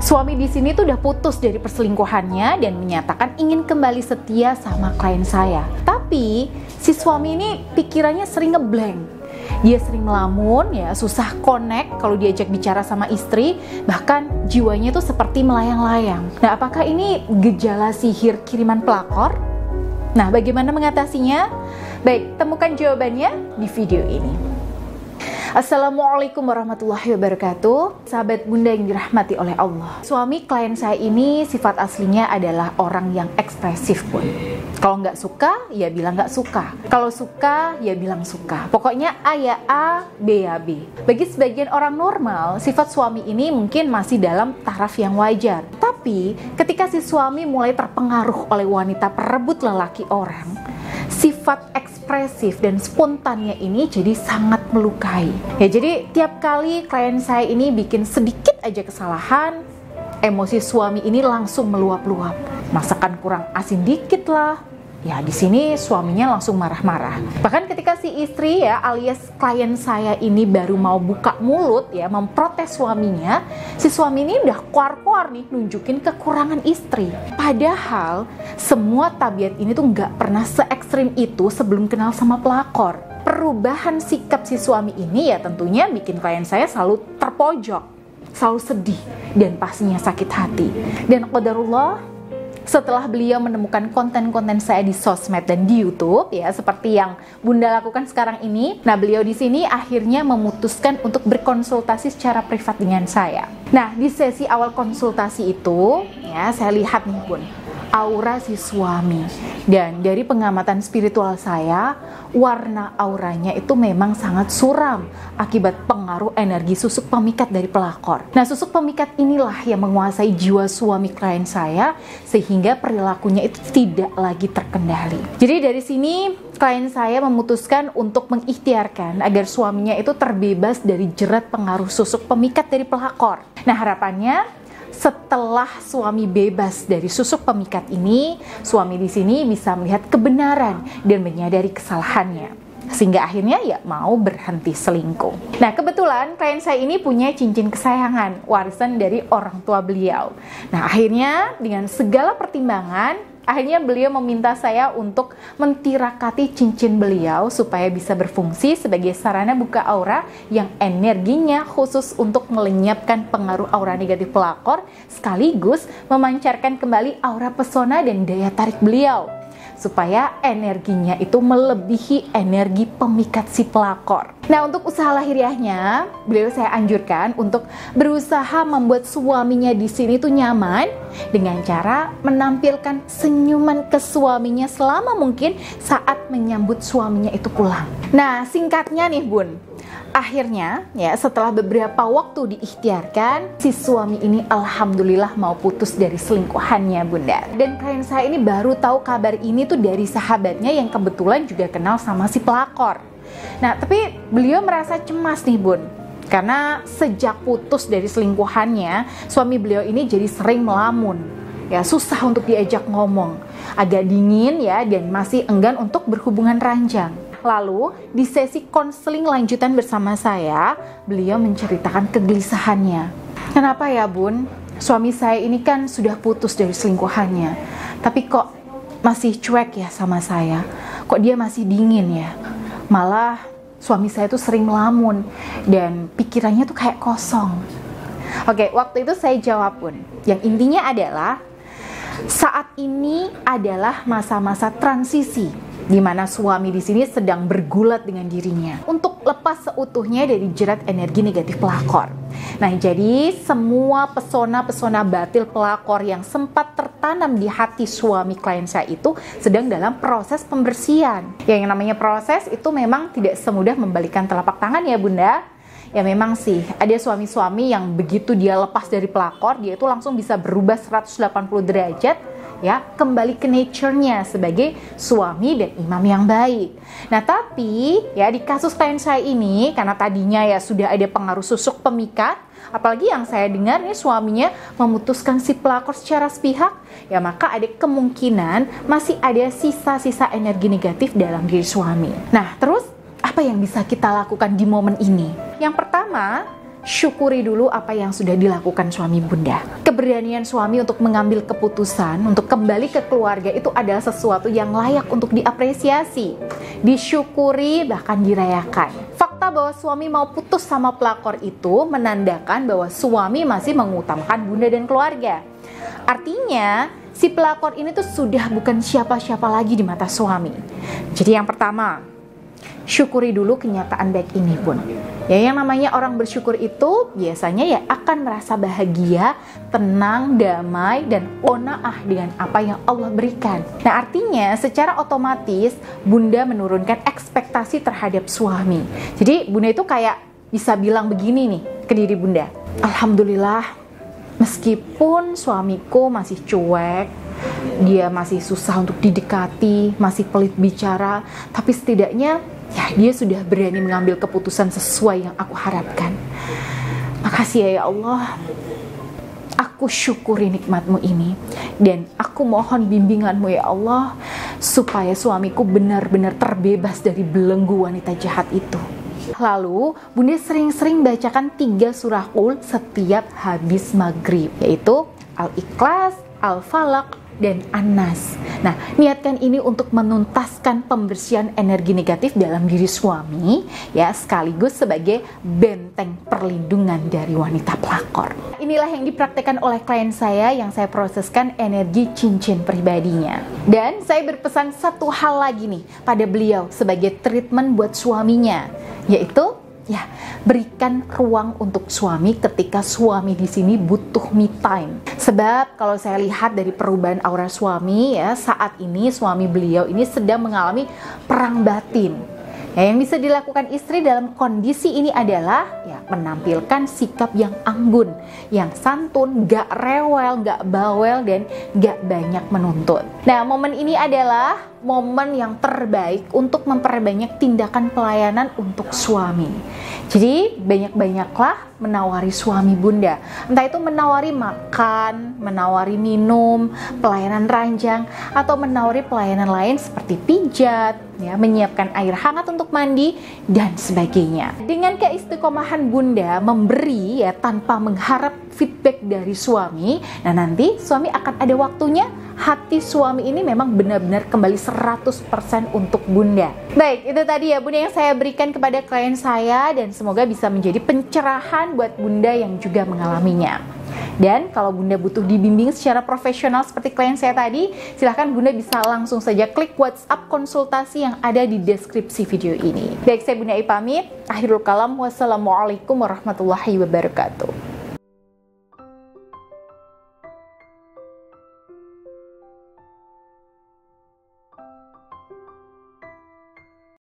Suami di sini tuh udah putus dari perselingkuhannya dan menyatakan ingin kembali setia sama klien saya. Tapi si suami ini pikirannya sering ngeblank. Dia sering melamun, ya, susah connect kalau diajak bicara sama istri, bahkan jiwanya tuh seperti melayang-layang. Nah, apakah ini gejala sihir kiriman pelakor? Nah, bagaimana mengatasinya? Baik, temukan jawabannya di video ini. Assalamualaikum warahmatullahi wabarakatuh. Sahabat Bunda yang dirahmati oleh Allah. Suami klien saya ini sifat aslinya adalah orang yang ekspresif, Bun. Kalau nggak suka, ya bilang nggak suka. Kalau suka, ya bilang suka. Pokoknya A ya A, B ya B. Bagi sebagian orang normal, sifat suami ini mungkin masih dalam taraf yang wajar. Tapi ketika si suami mulai terpengaruh oleh wanita perebut lelaki orang, sifat ekspresif dan spontannya ini jadi sangat melukai. Ya, jadi tiap kali klien saya ini bikin sedikit aja kesalahan, emosi suami ini langsung meluap-luap. Masakan kurang asin dikit lah. Ya, di sini suaminya langsung marah-marah. Bahkan ketika si istri, ya, alias klien saya ini baru mau buka mulut, ya, memprotes suaminya, si suami ini udah kuar-kuar nih nunjukin kekurangan istri. Padahal semua tabiat ini tuh nggak pernah se-ekstrim itu sebelum kenal sama pelakor. Perubahan sikap si suami ini ya tentunya bikin klien saya selalu terpojok, selalu sedih, dan pastinya sakit hati. Dan qadarullah, setelah beliau menemukan konten-konten saya di sosmed dan di YouTube, ya, seperti yang Bunda lakukan sekarang ini, nah, beliau di sini akhirnya memutuskan untuk berkonsultasi secara privat dengan saya. Nah, di sesi awal konsultasi itu, ya, saya lihat nih, Bun, aura si suami. Dan dari pengamatan spiritual saya, warna auranya itu memang sangat suram akibat pengaruh energi susuk pemikat dari pelakor. Nah, susuk pemikat inilah yang menguasai jiwa suami klien saya sehingga perilakunya itu tidak lagi terkendali. Jadi dari sini klien saya memutuskan untuk mengikhtiarkan agar suaminya itu terbebas dari jerat pengaruh susuk pemikat dari pelakor. Nah, harapannya setelah suami bebas dari susuk pemikat ini, suami di sini bisa melihat kebenaran dan menyadari kesalahannya, sehingga akhirnya ya mau berhenti selingkuh. Nah, kebetulan klien saya ini punya cincin kesayangan warisan dari orang tua beliau. Nah, akhirnya dengan segala pertimbangan, akhirnya beliau meminta saya untuk mentirakati cincin beliau supaya bisa berfungsi sebagai sarana buka aura yang energinya khusus untuk melenyapkan pengaruh aura negatif pelakor, sekaligus memancarkan kembali aura pesona dan daya tarik beliau supaya energinya itu melebihi energi pemikat si pelakor. Nah, untuk usaha lahiriahnya, beliau saya anjurkan untuk berusaha membuat suaminya di sini tuh nyaman dengan cara menampilkan senyuman ke suaminya selama mungkin saat menyambut suaminya itu pulang. Nah, singkatnya nih, Bun, akhirnya, ya, setelah beberapa waktu diikhtiarkan, si suami ini alhamdulillah mau putus dari selingkuhannya, Bunda. Dan klien saya ini baru tahu kabar ini tuh dari sahabatnya yang kebetulan juga kenal sama si pelakor. Nah, tapi beliau merasa cemas nih, Bun, karena sejak putus dari selingkuhannya, suami beliau ini jadi sering melamun. Ya, susah untuk diajak ngomong, agak dingin, ya, dan masih enggan untuk berhubungan ranjang. Lalu, di sesi konseling lanjutan bersama saya, beliau menceritakan kegelisahannya. Kenapa ya, Bun? Suami saya ini kan sudah putus dari selingkuhannya, tapi kok masih cuek ya sama saya? Kok dia masih dingin ya? Malah suami saya tuh sering melamun dan pikirannya tuh kayak kosong. Oke, waktu itu saya jawab, Bun. Yang intinya adalah saat ini adalah masa-masa transisi di mana suami di sini sedang bergulat dengan dirinya untuk lepas seutuhnya dari jerat energi negatif pelakor. Nah, jadi semua pesona-pesona batil pelakor yang sempat tertanam di hati suami klien saya itu sedang dalam proses pembersihan. Yang namanya proses itu memang tidak semudah membalikan telapak tangan ya, Bunda. Ya, memang sih ada suami-suami yang begitu dia lepas dari pelakor, dia itu langsung bisa berubah 180 derajat, ya, kembali ke nature-nya sebagai suami dan imam yang baik. Nah, tapi ya di kasus klien saya ini, karena tadinya ya sudah ada pengaruh susuk pemikat, apalagi yang saya dengar nih suaminya memutuskan si pelakor secara sepihak, ya maka ada kemungkinan masih ada sisa-sisa energi negatif dalam diri suami. Nah, terus apa yang bisa kita lakukan di momen ini? Yang pertama, syukuri dulu apa yang sudah dilakukan suami Bunda. Keberanian suami untuk mengambil keputusan untuk kembali ke keluarga itu adalah sesuatu yang layak untuk diapresiasi, disyukuri, bahkan dirayakan. Fakta bahwa suami mau putus sama pelakor itu menandakan bahwa suami masih mengutamakan Bunda dan keluarga. Artinya, si pelakor ini tuh sudah bukan siapa-siapa lagi di mata suami. Jadi yang pertama, syukuri dulu kenyataan baik ini, Bun. Ya, yang namanya orang bersyukur itu biasanya ya akan merasa bahagia, tenang, damai, dan qanaah dengan apa yang Allah berikan. Nah, artinya secara otomatis Bunda menurunkan ekspektasi terhadap suami. Jadi Bunda itu kayak bisa bilang begini nih ke diri Bunda, alhamdulillah, meskipun suamiku masih cuek, dia masih susah untuk didekati, masih pelit bicara, tapi setidaknya ya dia sudah berani mengambil keputusan sesuai yang aku harapkan. Makasih ya Allah, aku syukuri nikmatmu ini, dan aku mohon bimbinganmu ya Allah, supaya suamiku benar-benar terbebas dari belenggu wanita jahat itu. Lalu Bunda sering-sering bacakan 3 surah Qul setiap habis maghrib, yaitu Al-Ikhlas, Al-Falaq, dan An-Nas. Nah, niatkan ini untuk menuntaskan pembersihan energi negatif dalam diri suami, ya, sekaligus sebagai benteng perlindungan dari wanita pelakor. Inilah yang dipraktekkan oleh klien saya yang saya proseskan energi cincin pribadinya. Dan saya berpesan satu hal lagi nih pada beliau sebagai treatment buat suaminya, yaitu ya, berikan ruang untuk suami ketika suami di sini butuh me time. Sebab kalau saya lihat dari perubahan aura suami ya, saat ini suami beliau ini sedang mengalami perang batin. Ya, yang bisa dilakukan istri dalam kondisi ini adalah ya, menampilkan sikap yang anggun, yang santun, gak rewel, gak bawel, dan gak banyak menuntut. Nah, momen ini adalah momen yang terbaik untuk memperbanyak tindakan pelayanan untuk suami. Jadi banyak-banyaklah menawari suami Bunda. Entah itu menawari makan, menawari minum, pelayanan ranjang, atau menawari pelayanan lain seperti pijat, ya, menyiapkan air hangat untuk mandi, dan sebagainya. Dengan keistiqomahan Bunda memberi ya tanpa mengharap feedback dari suami, nah nanti suami akan ada waktunya hati suami ini memang benar-benar kembali 100% untuk Bunda. Baik, itu tadi ya Bunda yang saya berikan kepada klien saya, dan semoga bisa menjadi pencerahan buat Bunda yang juga mengalaminya. Dan kalau Bunda butuh dibimbing secara profesional seperti klien saya tadi, silahkan Bunda bisa langsung saja klik WhatsApp konsultasi yang ada di deskripsi video ini. Baik, saya Bunda I pamit. Akhirul kalam, wassalamualaikum warahmatullahi wabarakatuh.